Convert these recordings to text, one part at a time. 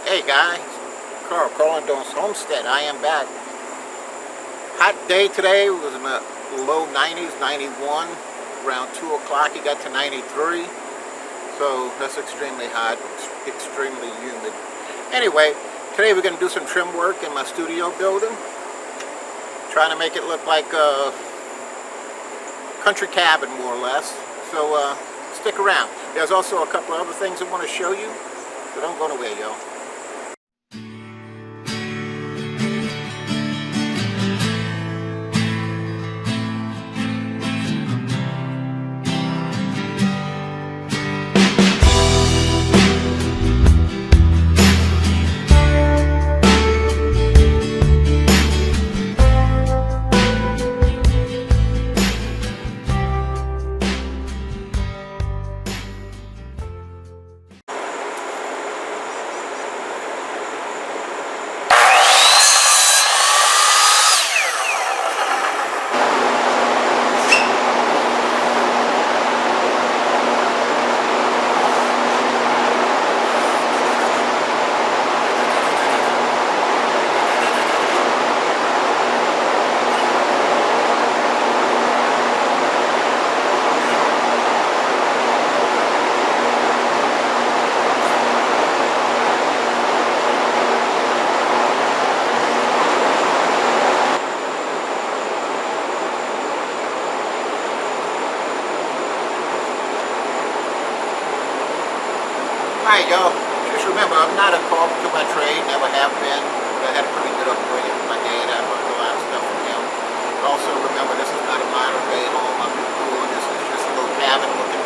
Hey guys, Carl calling doing Homestead. I am back. Hot day today. It was in the low 90s, 91. Around 2 o'clock it got to 93. So that's extremely hot, extremely humid. Anyway, today we're going to do some trim work in my studio building. Trying to make it look like a country cabin more or less. So stick around. There's also a couple of other things I want to show you. So don't go nowhere, yo. Alright, y'all, just remember, I'm not a carpenter by trade, never have been. I had a pretty good upbringing with my dad. I learned a lot of stuff from him. Also, remember, this is not a modern day home I'm doing. This is just a little cabin looking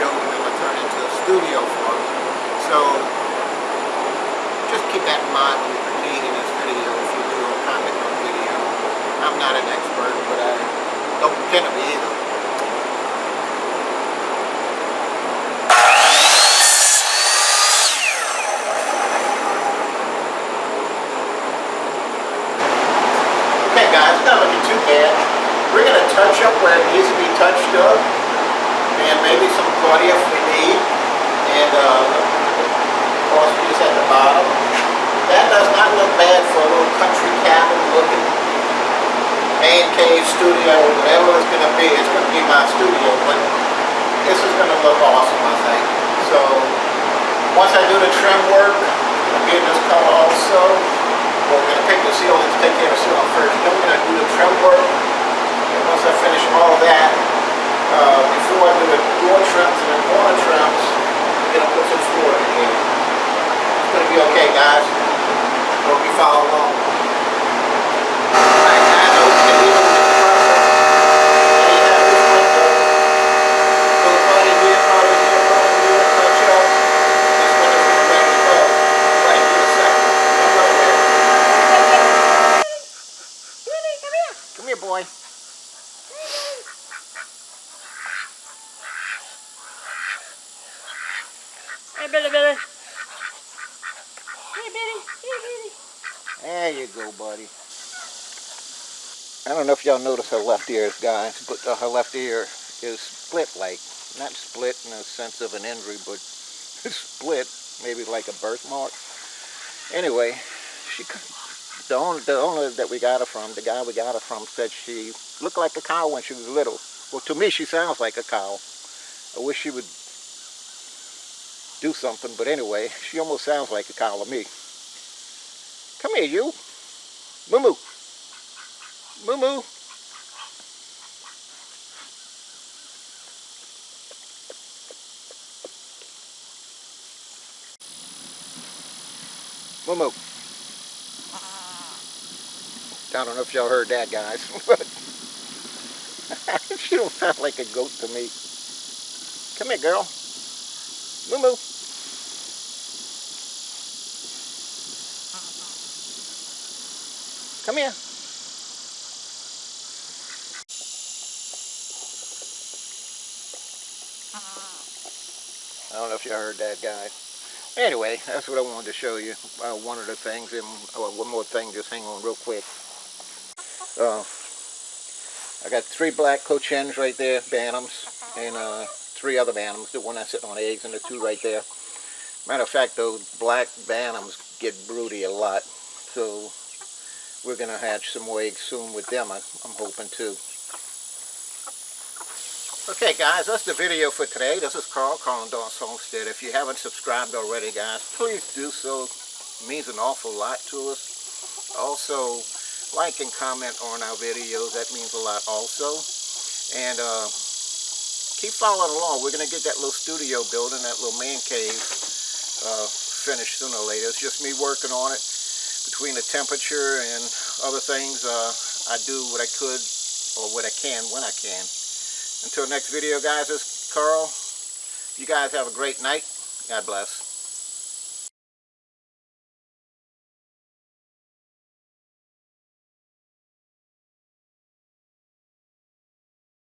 building I'm going to turn into a studio for me. So, just keep that in mind when you're critiquing this video. If you do a comic book video, I'm not an expert, but I don't pretend to be either. Guys, it's not looking too bad. We're going to touch up where it needs to be touched up, and maybe some claudia if we need, and cross piece at the bottom. That does not look bad for a little country cabin looking man cave studio, whatever it's going to be. It's going to be my studio, but this is going to look awesome, I think. So once I do the trim work, I'll be in this color also. We're going to pick the seal, let's take care of the seal first. Then we're going to do the trim work. And once I finish all that, before I do the door trims and the corner trims, I'm going to put some floor in here. It's going to be okay, guys. Hope you follow along. Alright, guys, I hope you can leave it with the process. There you have this window. So the body here, body here, body here, touch up. This window's going to ready to go. Right in a second. Come here, boy. Hey, Billy, Billy. Hey, Billy. Hey, Billy. There you go, buddy. I don't know if y'all notice her left ear, guys, but her left ear is split, like, not split in the sense of an injury, but split, maybe like a birthmark. Anyway, the owner that we got her from, the guy we got her from, said she looked like a cow when she was little. Well, to me, she sounds like a cow. I wish she would do something, but anyway, she almost sounds like a cow to me. Come here, you. Moo-moo. Moo-moo. Moo-moo. I don't know if y'all heard that, guys, but she don't sound like a goat to me. Come here, girl. Moo-moo. Come here. I don't know if y'all heard that, guys. Anyway, that's what I wanted to show you. One of the things, and one more thing, just hang on real quick. I got 3 black cochins right there, bantams, and 3 other bantams, the one that's sitting on eggs and the 2 right there. Matter of fact, those black bantams get broody a lot, so we're going to hatch some more eggs soon with them, I'm hoping to. Okay guys, that's the video for today. This is Carl and Dawn's Homestead. If you haven't subscribed already, guys, please do so. It means an awful lot to us. Also, like and comment on our videos. That means a lot also. And keep following along. We're going to get that little studio building, that little man cave finished sooner or later. It's just me working on it. Between the temperature and other things, I do what I could, or what I can when I can. Until next video, guys, this is Carl. You guys have a great night. God bless.